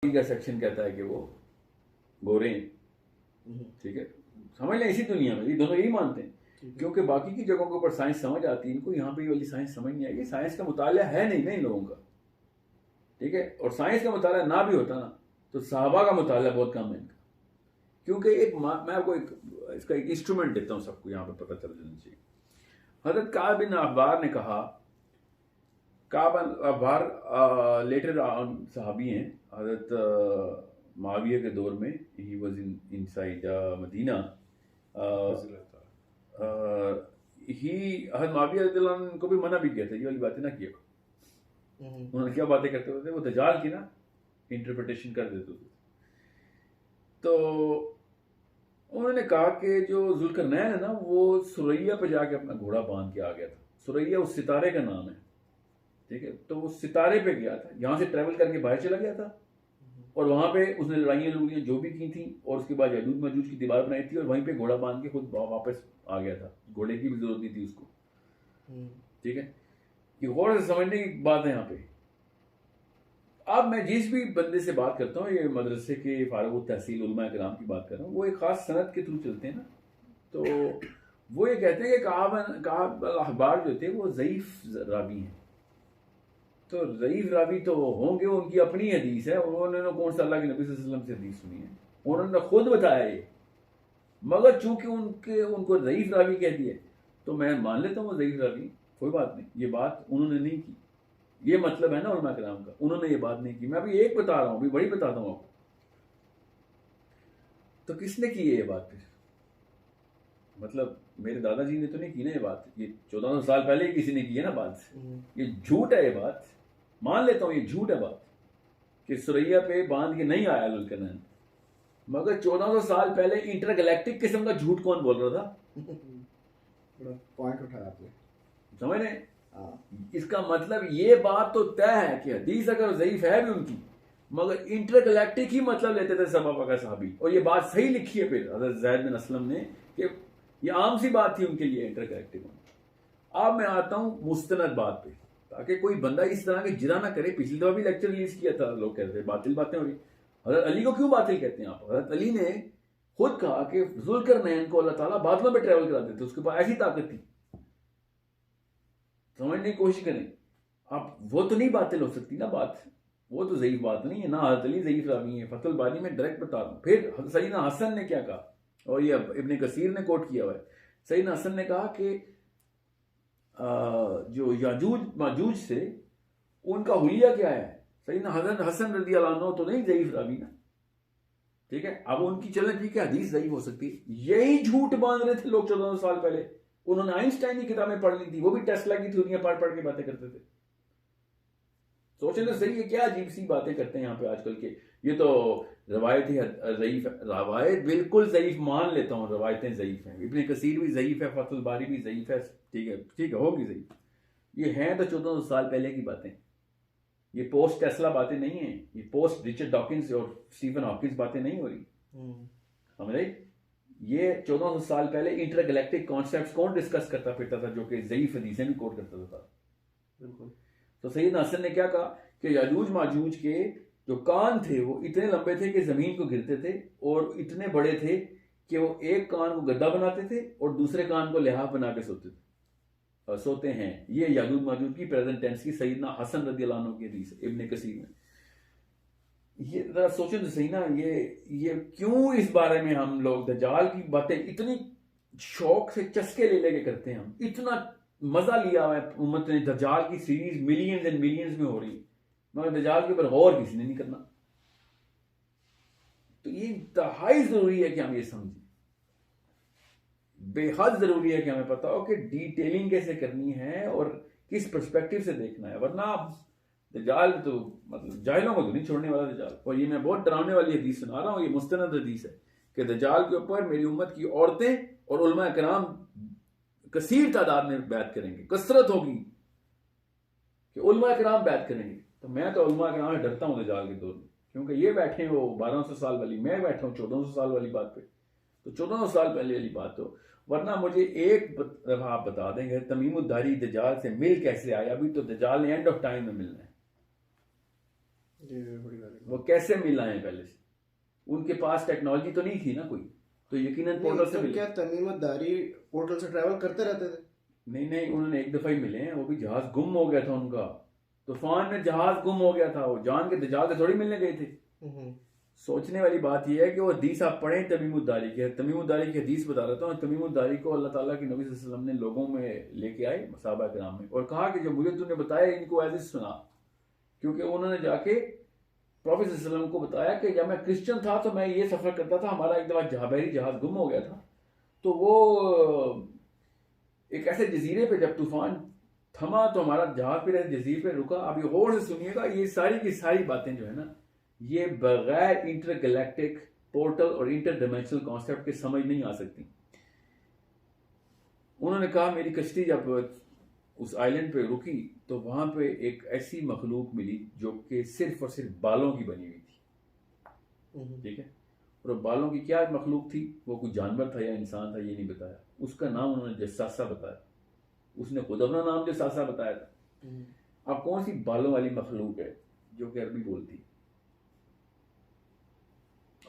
का सेक्शन कहता है कि वो गोरे हैं, ठीक है, समझ लें इसी दुनिया में ये दोनों यही मानते हैं, क्योंकि बाकी की जगहों के ऊपर साइंस समझ आती है, इनको यहाँ पे ये वाली साइंस समझ नहीं आएगी। साइंस का मुताला है नहीं ना इन लोगों का, ठीक है। और साइंस का मुताला ना भी होता ना तो सहाबा का मुताला बहुत कम है इनका, क्योंकि मैं आपको इसका एक इंस्ट्रूमेंट देता हूँ, सबको यहाँ पे पता चल जाना चाहिए। हजरत काब बिन अहबार ने कहा, काब अहबार लेटर सहाबी हैं, हजरत माविया के दौर में, ही वाज इनसाइड मदीना, ही हजरत माविया रज़ियल्लाहु अन्हु को भी मना भी किया था ये वाली बातें ना किया। उन्होंने क्या बातें करते होते, वो दज्जाल की ना इंटरप्रिटेशन कर देते थे। तो उन्होंने कहा कि जो जुल्करनैन है ना वो सुरैया पे जाके अपना घोड़ा बांध के आ गया था। सुरैया उस सितारे का नाम है, ठीक है। तो वो सितारे पे गया था, यहाँ से ट्रैवल करके बाहर चला गया था, और वहां पे उसने लड़ाइयाँ लूड़ियाँ जो भी की थी, और उसके बाद यजूज मजूज की दीवार बनाई थी, और वहीं पे घोड़ा बांध के खुद वापस आ गया था। घोड़े की भी जरूरत नहीं थी उसको, ठीक है। ये गौर से समझने की बात है यहाँ पे। अब मैं जिस भी बंदे से बात करता हूँ, ये मदरसे के फारूक तहसील उलमा कराम की बात कर रहा हूँ, वो एक खास सनद के थ्रू चलते हैं ना, तो वो ये कहते हैं कि काब अखबार जो थे वो ज़ईफ रावी हैं। तो ज़ईफ रावी तो होंगे, उनकी अपनी हदीस है, उन्होंने कौन सा अल्लाह के नबी सल्लल्लाहु अलैहि वसल्लम से हदीस सुनी है, उन्होंने खुद बताया ये, मगर चूंकि उनको ज़ईफ रावी कह दिए तो मैं मान लेता हूँ वो ज़ईफ रावी, कोई बात नहीं, ये बात उन्होंने नहीं की। ये मतलब है ना उलमा कराम का, उन्होंने ये बात नहीं की। मैं अभी एक बता रहा हूँ, अभी बड़ी बताता हूँ आपको। तो किसने की ये बात फिर? मतलब मेरे दादाजी ने तो नहीं की ना ये बात, ये 1400 साल पहले ही किसी ने की है ना बात। ये झूठ है, ये बात मान लेता हूँ, ये झूठ है बात कि सुरैया पे बांध के नहीं आया जुल्करनैन, मगर 1400 साल पहले इंटरगैलेक्टिक किस्म का झूठ कौन बोल रहा था? बड़ा पॉइंट उठाया आपने, समझ रहे? इसका मतलब ये बात तो तय है कि हदीस अगर ज़ईफ है भी उनकी, मगर इंटरगैलेक्टिक ही मतलब लेते थे सहाबा का साहबी, और ये बात सही लिखी है फिर हज़रत ज़ैद बिन असलम ने कि ये आम सी बात थी उनके लिए इंटरगैलेक्टिक होना। अब मैं आता हूँ मुस्तनद बात पे, ताकि कोई बंदा इस तरह की जिरा ना करे। पिछली दफा भी लेक्चर रिलीज किया था, लोग कहते थे बातिल बातें हो रही। हज़रत अली को क्यों बातिल कहते हैं आप? हज़रत अली ने खुद कहा कि जुल्करनैन को अल्लाह ताला बादलों में ट्रेवल करा देते, उसके पास ऐसी ताकत थी। समझने की कोशिश करें आप, वो तो नहीं बातिल हो सकती ना बात, वो तो ज़ईफ बात नहीं है ना। हज़रत अली ज़ईफ रावी है, फतहुल बारी में डायरेक्ट बता रहा हूँ। फिर सैयदना हसन ने क्या कहा, और ये इब्ने कसीर ने कोट किया हुआ है। सैयदना हसन ने कहा कि जो याजूज माजूज से उनका हुलिया क्या है। सैयदना हसन रज़ी अल्लाह अन्हु तो नहीं ज़ईफ रावी ना, ठीक है। अब उनकी चलन ठीक है, हदीस ज़ईफ हो सकती है, यही झूठ बांध रहे थे लोग 1400 साल पहले। उन्होंने आइंस्टाइन की किताबें पढ़ ली थी, वो भी टेस्ला की थ्योरियां पढ़ पढ़ के बातें करते थे। सोचें तो सही है, क्या अजीब सी बातें करते हैं यहाँ पे आजकल के। ये तो रवायत ही ज़ईफ, रवायत बिल्कुल ज़ईफ मान लेता हूँ, रवायतें ज़ईफ हैं, इब्ने कसीर भी ज़ईफ है, फतहुल बारी भी ज़ईफ है, ठीक है होगी ज़ईफ। ये हैं तो 1400 साल पहले की बातें, ये पोस्ट टेस्ला बातें नहीं है, ये पोस्ट रिचर्ड डॉकिंस और स्टीफन हॉकिंस बातें नहीं हो रही, समझ रहे? ये 1400 साल पहले इंटरगैलेक्टिक कॉन्सेप्ट्स कौन डिस्कस करता फिरता था, जो कि ज़ईफ हदीसें भी कोट करता था। बिल्कुल। तो सैयदना हसन ने क्या कहा कि याजूज माजूज के जो कान थे वो इतने लंबे थे कि जमीन को गिरते थे, और इतने बड़े थे कि वो एक कान को गद्दा बनाते थे और दूसरे कान को लिहाफ बना के सोते हैं। ये याजूज माजूज की प्रेजेंट टेंस की सैयदना हसन रज़ी अल्लाह अन्हु की हदीस इब्ने कसीर में। ये जरा सोचें तो सही ना, ये क्यों इस बारे में हम लोग दज्जाल की बातें इतनी शौक से चस्के ले लेके करते हैं। हम इतना मजा लिया हुआ है उम्मत ने, दज्जाल की सीरीज मिलियंस एंड मिलियंस में हो रही, मगर दज्जाल के ऊपर गौर किसी ने नहीं करना। तो ये इंतहाई जरूरी है कि हम ये समझें, बेहद जरूरी है कि हमें पता हो कि डिटेलिंग कैसे करनी है और किस पर्सपेक्टिव से देखना है, वरना दज्जाल तो मतलब जाहिलों को तो नहीं छोड़ने वाला दज्जाल। और ये मैं बहुत डरावने वाली हदीस सुना रहा हूँ, ये मुस्तनद हदीस है कि दज्जाल के ऊपर मेरी उम्मत की औरतें और उलमा कराम कसीर तादाद में बैत करेंगे, कसरत होगी कि उलमा कराम बैत करेंगे। तो मैं तो उलमा कराम में डरता हूँ दज्जाल के दौर में, क्योंकि ये बैठे हैं वो 1200 साल वाली, मैं बैठा हूँ 1400 साल वाली बात पे। तो 1400 साल पहले वाली बात हो, वरना मुझे एक दफा आप बता देंगे तमीमुद्दारी दज्जाल से मिल कैसे आया। अभी तो दज्जाल ने एंड ऑफ टाइम में मिलना है, ये बड़ी बात है। वो कैसे मिल आए पहले से? उनके पास टेक्नोलॉजी तो नहीं थी ना कोई, तो यकीनन पोर्टल से तो मिले। क्या तमीमतदारी पोर्टल से ट्रैवल करते रहते थे? नहीं, उन्होंने एक दफा ही मिले हैं, वो भी जहाज गुम हो गया था उनका, तूफान में जहाज गुम हो गया था, वो जान के दज्जाल से थोड़ी मिलने गए थे। सोचने वाली बात यह है कि वो हदीस आप पढ़ें तमीमुद्दारी की, तमीमुद्दारी की हदीस बता रहा था। तमीमुद्दारी को अल्लाह ताला के नबी सल्लल्लाहु अलैहि वसल्लम ने लोगों में लेके आए सहाबा किराम में, और कहा कि जो मुझे तूने बताया इनको ऐसे सुना, क्योंकि उन्होंने जाके प्रॉफेट सल्लल्लाहु अलैहि वसल्लम को बताया कि जब मैं क्रिश्चियन था तो मैं ये सफर करता था, हमारा एक दफा बहरी जहाज गुम हो गया था, तो वो एक ऐसे जजीरे पे जब तूफान थमा तो हमारा जहाज पे जजीरे पे रुका। अब ये गौर से सुनिएगा, ये सारी की सारी बातें जो है ना, ये बगैर इंटरगैलेक्टिक पोर्टल और इंटरडिमेंशनल कॉन्सेप्ट के समझ नहीं आ सकती। उन्होंने कहा मेरी कश्ती जब उस आइलैंड पे रुकी तो वहां पे एक ऐसी मखलूक मिली जो कि सिर्फ और सिर्फ बालों की बनी हुई थी, ठीक है। और बालों की क्या मखलूक थी, वो कोई जानवर था या इंसान था ये नहीं बताया, उसका नाम उन्होंने जस्सासा बताया, उसने खुद अपना नाम जस्सासा बताया था। अब कौन सी बालों वाली मखलूक है जो कि अरबी बोलती?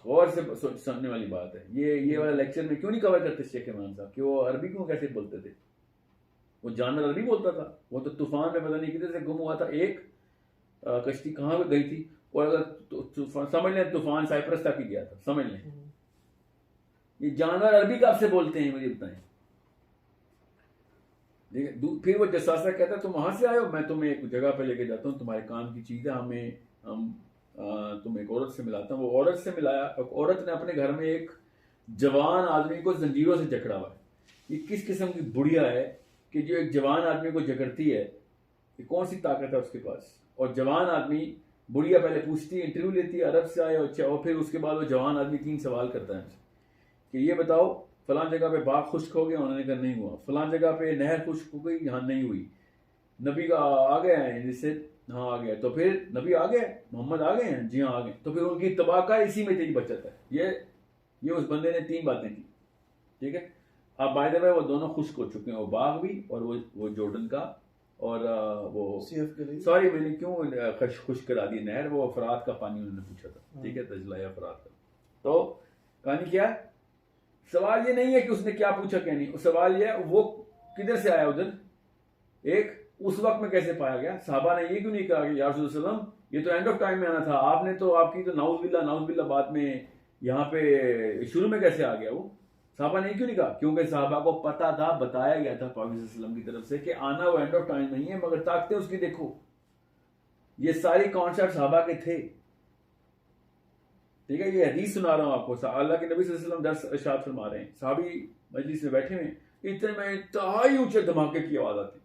गौर से समझने वाली बात है। ये वाला लेक्चर में क्यों नहीं कवर करते शेख इमरान साहब कि वो अरबी क्यों कैसे बोलते थे? वो जानवर अरबी बोलता था, वो तो तूफान में पता नहीं कितने से गुम हुआ था। एक कश्ती कहाँ पे गई थी, और अगर समझ लें तूफान साइप्रस तक ही गया था, समझ लें। ये जानवर अरबी कब से बोलते हैं मुझे बताएं? फिर वो जसासा कहता है तुम वहां से आए हो, मैं तुम्हें एक जगह पे लेके जाता हूँ, तुम्हारे काम की चीज है, हम तुम एक औरत से मिलाता हूँ। वो औरत से मिलाया, औरत ने अपने घर में एक जवान आदमी को जंजीरों से जकड़ा हुआ है। ये किस किस्म की बुढ़िया है कि जो एक जवान आदमी को जकड़ती है? ये कौन सी ताकत है उसके पास? और जवान आदमी, बुढ़िया पहले पूछती है, इंटरव्यू लेती है अरब से आए, अच्छा, और फिर उसके बाद वो जवान आदमी 3 सवाल करता है कि ये बताओ फलां जगह पे बाग खुश्क हो गया, उन्होंने कहा नहीं हुआ। फलां जगह पे नहर खुश्क हो गई, यहाँ नहीं हुई। नबी का आ गया है जिससे, हाँ आ गया। तो फिर नबी आ गए, मोहम्मद आ गए हैं, जी हाँ आ गए। तो फिर उनकी तबाह का इसी में तेरी बचत है। ये उस बंदे ने 3 बातें की, ठीक है। अब बाय द वे वो दोनों खुश्क हो चुके हैं, वो बाग भी और वो जॉर्डन का, और वो सॉरी मैंने क्यों खुश्क करा दी नहर, वो फरात का पानी उन्होंने पूछा था, ठीक है, तजलाया फरात का। तो कहानी क्या है? सवाल ये नहीं है कि उसने क्या पूछा क्या नहीं, सवाल ये है वो किधर से आया उधर, एक उस वक्त में कैसे पाया गया। साहबा ने ये क्यों नहीं कहा कि या रसूल सल्लम ये तो एंड ऑफ टाइम में आना था, आपने तो आपकी तो नाउज़ बात में यहाँ पे शुरू में कैसे आ गया वो? साहबा ने क्यों नहीं कहा? क्योंकि साहबा को पता था, बताया गया था प्रॉफेट सल्लम की तरफ से कि आना वो एंड ऑफ टाइम नहीं है, मगर ताकतें उसकी देखो। ये सारी कॉन्सेप्ट साहबा के थे, ठीक है। ये हदीस सुना रहा हूं आपको, अल्लाह के नबी सल्लल्लाहु अलैहि वसल्लम दर्स इरशाद फरमा रहे हैं, साहबी मजलिस में बैठे हुए, इतने में इंतहाई ऊंचे धमाके की आवाज आती,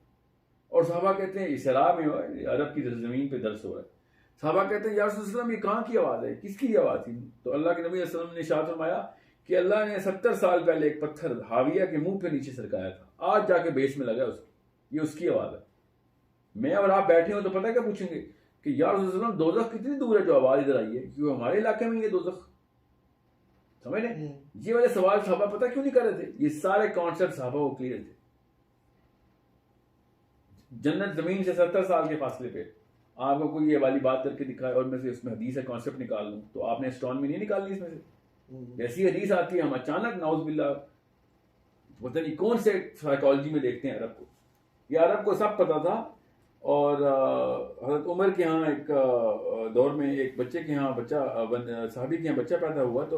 और साहबा कहते हैं इसरा में हो, अरब की जमीन पे दर्स हो रहा है। साहबा कहते हैं या रसूल सल्लम ये कहाँ की आवाज है, किसकी आवाज थी? तो अल्लाह के नबी सल्लल्लाहु अलैहि वसल्लम ने इरशाद फरमाया कि अल्लाह ने 70 साल पहले एक पत्थर हाविया के मुंह पे नीचे सरकाया था, आज जाके बेस में लगा उसकी, ये उसकी आवाज है। मैं और आप बैठे हो तो पता क्या पूछेंगे कि या रसूल सल्लम दोज़ख कितनी दूर है जो आवाज इधर आई है, क्योंकि हमारे इलाके में ये दोज़ख, समझ रहे? ये वाले सवाल साहबा पता क्यों नहीं कर रहे थे? ये सारे कॉन्सेप्ट साहबा को क्लियर थे। जन्नत जमीन से 70 साल के फासले पे आपको कोई ये वाली बात करके दिखाए और मैं से उसमें हदीस है कॉन्सेप्ट निकाल लूं, तो आपने एस्ट्रोनॉमी नहीं निकालनी इसमें से। जैसी हदीस आती है हम अचानक नाउज़ बिल्लाह पता नहीं कौन से साइकोलॉजी में देखते हैं अरब को। ये अरब को सब पता था। और हज़रत उमर के यहाँ एक दौर में एक बच्चे के यहाँ साहबी के यहाँ बच्चा पैदा हुआ, तो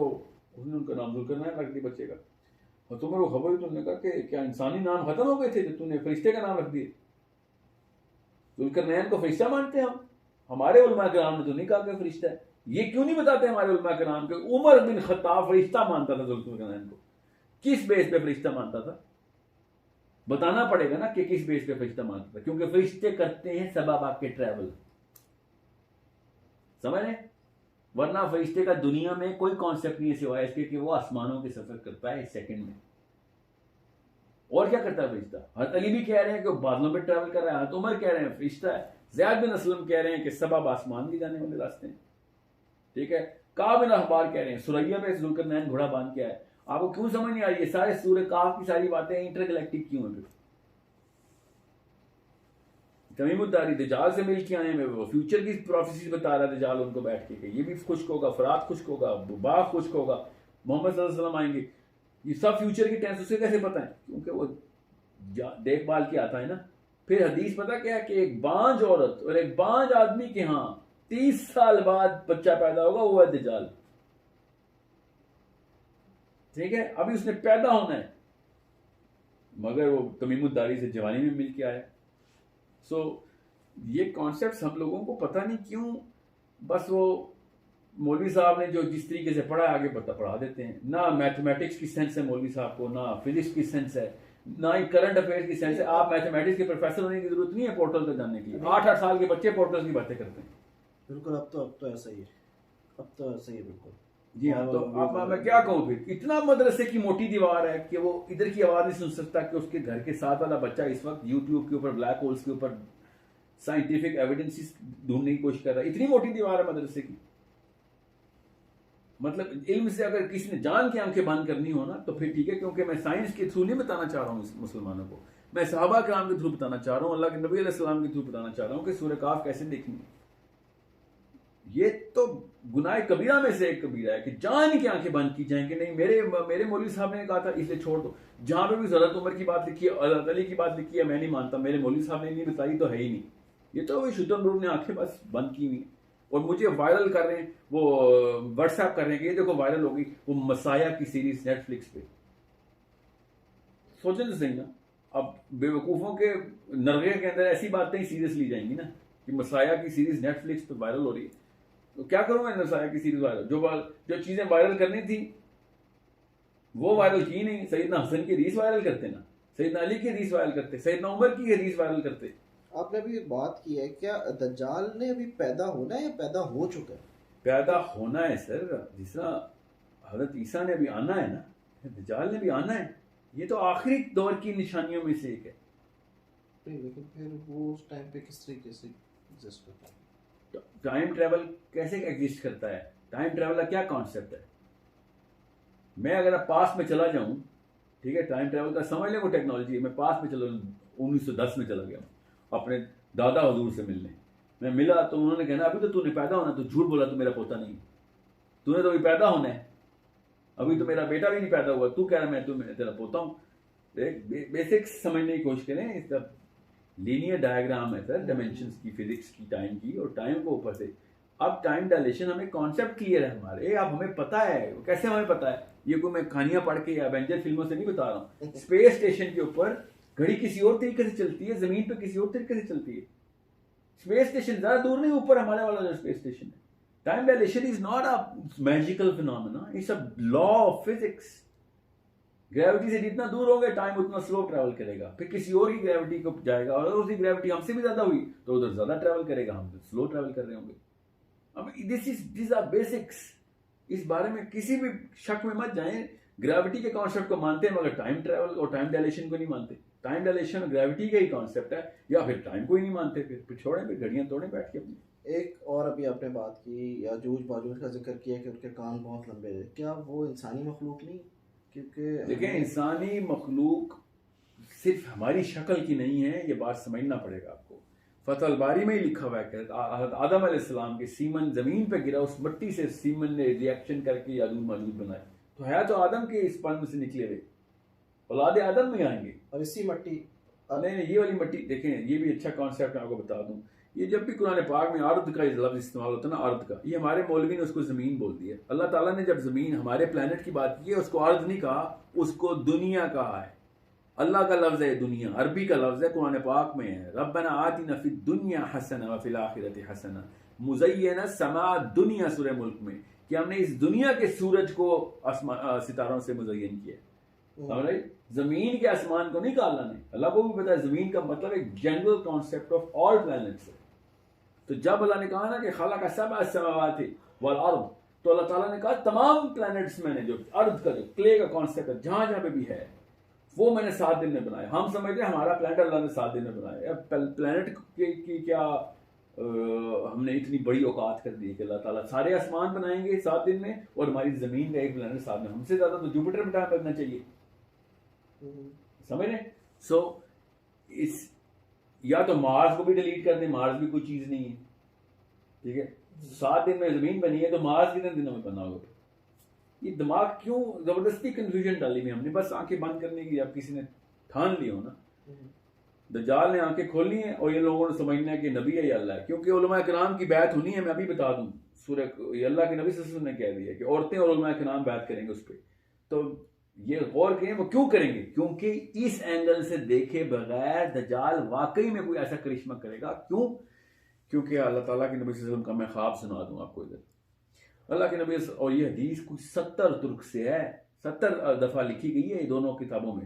उसने उनका नाम ज़ुल्करनैन रख दिया बच्चे का। और उमर को खबर हुई तो उन्होंने कहा कि क्या इंसानी नाम खत्म हो गए थे जो तूने फरिश्ते का नाम रख दिए? ज़ुल्करनैन को फरिश्ता मानते हैं हम, हमारे उलमा किराम ने तो नहीं कहा कि फरिश्ता है। ये क्यों नहीं बताते हमारे उलमा किराम के उमर बिन खत्ताब फरिश्ता मानता था ज़ुल्करनैन को? किस बेस पे फरिश्ता मानता था? बताना पड़ेगा ना कि किस बेस पे फरिश्ता मानता था, क्योंकि फरिश्ते करते हैं सबब आपके ट्रैवल, समझ रहे? वरना फरिश्ते का दुनिया में कोई कॉन्सेप्ट नहीं है सिवाय इसके कि वो आसमानों के सफर करता है 1 सेकंड में। और क्या करता है फरिश्ता? हज़रत अली भी कह रहे हैं कि वो बादलों पे ट्रैवल कर रहा है, हज़रत उमर कह रहे हैं फरिश्ता है, ज़ैद बिन असलम कह रहे हैं कि सबब आसमान भी जाने वाले रास्ते हैं, ठीक है। काब बिन अखबार कह रहे हैं सुरैया पे ज़ुल्करनैन घोड़ा बांध के आया। आपको क्यों समझ नहीं आ रही? ये सारे सूरह काफ की सारी बातें इंटरगैलेक्टिक क्यों है? तमीमुद्दारी दज्जाल से मिल के आए हैं, वो फ्यूचर की प्रोफेसी बता रहा है दज्जाल उनको बैठ के, ये भी खुश्क होगा, फरात खुश्क होगा, बाग खुश्क होगा, मोहम्मद सल्लल्लाहु अलैहि वसल्लम आएंगे। ये सब फ्यूचर की टेंस उसे कैसे पता है? क्योंकि वो देखभाल के आता है ना। फिर हदीस पता क्या है कि एक बांझ औरत और एक बांझ आदमी के यहाँ 30 साल बाद बच्चा पैदा होगा, वो है दज्जाल। ठीक है, अभी उसने पैदा होना है, मगर वो तमीमुद्दारी से जवानी में मिल के आया। सो ये कॉन्सेप्ट हम लोगों को पता नहीं क्यों, बस वो मौलवी साहब ने जो जिस तरीके से पढ़ा आगे पढ़ा देते हैं। ना मैथमेटिक्स की सेंस है मौलवी साहब को, ना फिजिक्स की सेंस है, ना ही करंट अफेयर्स की सेंस है। आप मैथमेटिक्स के प्रोफेसर होने की जरूरत नहीं है पोर्टल तक जाने की। 8-8 साल के बच्चे पोर्टल की बातें करते हैं। बिल्कुल, अब तो ऐसा ही है, अब तो ऐसा ही है बिल्कुल। जी हाँ, तो अब मैं क्या कहूँ, फिर इतना मदरसे की मोटी दीवार है कि वो इधर की आवाज नहीं सुन सकता कि उसके घर के साथ वाला बच्चा इस वक्त यूट्यूब के ऊपर ब्लैक होल्स के ऊपर साइंटिफिक एविडेंसेस ढूंढने की कोशिश कर रहा है। इतनी मोटी दीवार है मदरसे की। मतलब इल्म से अगर किसी ने जान की आंखें बंद करनी हो ना तो फिर ठीक है, क्योंकि मैं साइंस के थ्रू नहीं बताना चाह रहा हूँ मुसलमानों को, मैं सहाबा कराम के थ्रू बताना चाह रहा हूँ, अल्लाह के नबी अलैहि सलाम के थ्रू बताना चाह रहा हूँ कि सूरह काफ कैसे देखनी है। ये तो गुनाह कबीरा में से एक कबीरा है कि जान की आंखें बंद की जाएंगे। नहीं, मेरे मौलवी साहब ने कहा था इसलिए छोड़ दो। जहां पे भी हज़रत उमर की बात लिखी है, हज़रत अली की बात लिखी है, मैं नहीं मानता, मेरे मौलवी साहब ने नहीं बताई तो है ही नहीं। ये तो शुद्धम रूप ने आंखें बस बंद की हुई और मुझे वायरल कर रहे हैं, वो व्हाट्सएप कर रहे हैं कि ये देखो वायरल हो गई वो मसाया की सीरीज नेटफ्लिक्स पे। सोचें तो सही ना, अब बेवकूफों के नरगे के अंदर ऐसी बातें ही सीरियस ली जाएंगी ना कि मसाया की सीरीज नेटफ्लिक्स पे वायरल हो रही है। तो क्या करूं मैं मसाया की सीरीज वायरल? जो चीजें वायरल करनी थी वो वायरल की नहीं। सैयदना हसन की हदीस वायरल करते ना, सैयदना अली की हदीस वायरल करते, सैयदना उमर की हदीस वायरल करते। आपने अभी एक बात की है, क्या दज्जाल ने अभी पैदा होना है या पैदा हो चुका है? पैदा होना है सर, जिस तरह हजरत ईसा ने अभी आना है ना, दज्जाल ने भी आना है। ये तो आखिरी दौर की निशानियों में से एक है। नहीं, लेकिन फिर वो उस टाइम पे किस तरीके से एग्जिस्ट करता है? टाइम ट्रेवल कैसे एग्जिस्ट करता है? टाइम ट्रेवल का क्या कॉन्सेप्ट है? मैं अगर पास में चला जाऊं, ठीक है, टाइम ट्रेवल का समझ लें वो टेक्नोलॉजी, मैं पास में चला 1910 में चला गया अपने दादा हजूर से मिलने। मैं मिला तो उन्होंने कहना अभी तो तूने पैदा होना, तो झूठ बोला, तो मेरा पोता नहीं, तूने तो अभी पैदा होना है, अभी तो मेरा बेटा भी नहीं पैदा हुआ, तू कह रहा मैं तेरा पोता हूँ। बेसिक्स समझने की कोशिश करें। इसका लीनियर डायग्राम है सर, डायमेंशंस की, फिजिक्स की, टाइम की, और टाइम को ऊपर से। अब टाइम डायलेशन हमें कॉन्सेप्ट क्लियर है हमारे, अब हमें पता है। कैसे हमें पता है? ये कोई मैं कहानियां पढ़ के या एवेंजर फिल्मों से नहीं बता रहा हूँ। स्पेस स्टेशन के ऊपर घड़ी किसी और तरीके से चलती है, जमीन पे किसी और तरीके से चलती है। स्पेस स्टेशन ज्यादा दूर नहीं, ऊपर हमारे वाला जो स्पेस स्टेशन है। Time dilation is not a magical phenomena, it's a law of physics. Gravity से जितना दूर होंगे टाइम उतना स्लो ट्रैवल करेगा, फिर किसी और की ग्रेविटी को जाएगा, और उसकी ग्रेविटी हमसे भी ज्यादा हुई तो उधर ज्यादा ट्रैवल करेगा, हम स्लो ट्रैवल कर रहे होंगे। अब दिस आर बेसिक्स, इस बारे में किसी भी शक में मत जाएं। ग्रेविटी के कॉन्सेप्ट को मानते हैं मगर टाइम ट्रैवल और टाइम डायलेशन को नहीं मानते। टाइम डायलेशन ग्रेविटी का ही कॉन्सेप्ट है, या फिर टाइम को ही नहीं मानते, फिर छोड़ें, फिर घड़ियां तोड़ें बैठ के अपनी। एक और अभी आपने बात की याजूज माजूज का जिक्र किया कि उनके कान बहुत लंबे थे, क्या वो इंसानी मखलूक नहीं? क्योंकि देखें, इंसानी मखलूक सिर्फ हमारी शक्ल की नहीं है, ये बात समझना पड़ेगा आपको। फतहुल बारी में ही लिखा हुआ है कि आदम अलैहिस्सलाम के सीमन जमीन पे गिरा, उस मिट्टी से सीमन ने रिएक्शन करके याजूज माजूज बनाए। तो है तो आदम के स्पर्म से निकले हुए, औलाद आदम में आएंगे। और इसी मट्टी नहीं, ये वाली मिट्टी देखें, ये भी अच्छा कॉन्सेप्ट आपको बता दूं। ये जब भी कुरान पाक में अर्द का लफ्ज इस्तेमाल होता है ना, अर्द का, ये हमारे मौलवी ने उसको जमीन बोल दिया। अल्लाह ताला ने जब जमीन हमारे प्लेनेट की बात की है, उसको अर्द नहीं कहा, उसको दुनिया कहा है। अल्लाह का लफ्ज है दुनिया, अरबी का लफ्ज है, कुरान पाक में है, रब्बना आतिना फिद दुनिया हसना व फिल आखिरति हसना मुज़य्यना समा दुनिया, सूरह मुल्क में, कि हमने इस दुनिया के सूरज को सितारों से मुज़य्यन किया। समझ रहे? जमीन के आसमान को नहीं कहा अल्लाह ने। अल्लाह को भी पता है जमीन का मतलब एक general concept of all planets है। तो जब अल्लाह ने कहा ना कि खलक़ सबअ समावाति वल अर्द, तो अल्लाह ताला ने कहा तमाम प्लैनेट्स मैंने, जो अर्थ का जो क्ले का कॉन्सेप्ट है, जहां जहां पे भी है, वो मैंने 7 दिन में बनाया। हम समझते हैं हमारा प्लैनेट अल्लाह ने 7 दिन में बनाया। प्लैनेट की क्या हमने इतनी बड़ी औकात कर दी कि अल्लाह ताला सारे आसमान बनाएंगे 7 दिन में, और हमारी जमीन का एक प्लैनेट 7 दिन। हमसे ज्यादा तो जुपिटर में टाइम लगना चाहिए, समझ रहे? सो या तो मार्स को भी डिलीट कर दें, मार्स भी कोई चीज़ नहीं है, ठीक है। 7 दिन में ज़मीन बनी है तो मार्स कितने दिनों में बना होगा? ये दिमाग क्यों ज़बरदस्ती कंफ्यूजन डाली हुई हमने, बस आंखें बंद करने की, अब किसी ने ठान ली हो ना। दज्जाल ने आंखें खोली हैं और ये लोगों ने समझना है कि नबी है या अल्लाह है, क्योंकि उलमा किराम की बैत होनी है। मैं अभी बता दूं, सूरह अल्लाह के नबी सल्लल्लाहु अलैहि वसल्लम ने कह दिया कि औरतें और उलमा किराम बैत करेंगे उस पर। तो ये गौर करें वो क्यों करेंगे, क्योंकि इस एंगल से देखे बगैर दज्जाल वाकई में कोई ऐसा करिश्मा करेगा। क्यों? क्योंकि अल्लाह ताला के नबी सल्लल्लाहु अलैहि वसल्लम का मैं ख्वाब सुना दूं आपको इधर। अल्लाह के नबी, और ये हदीस कुछ 70 तुर्क से है, 70 दफा लिखी गई है ये दोनों किताबों में।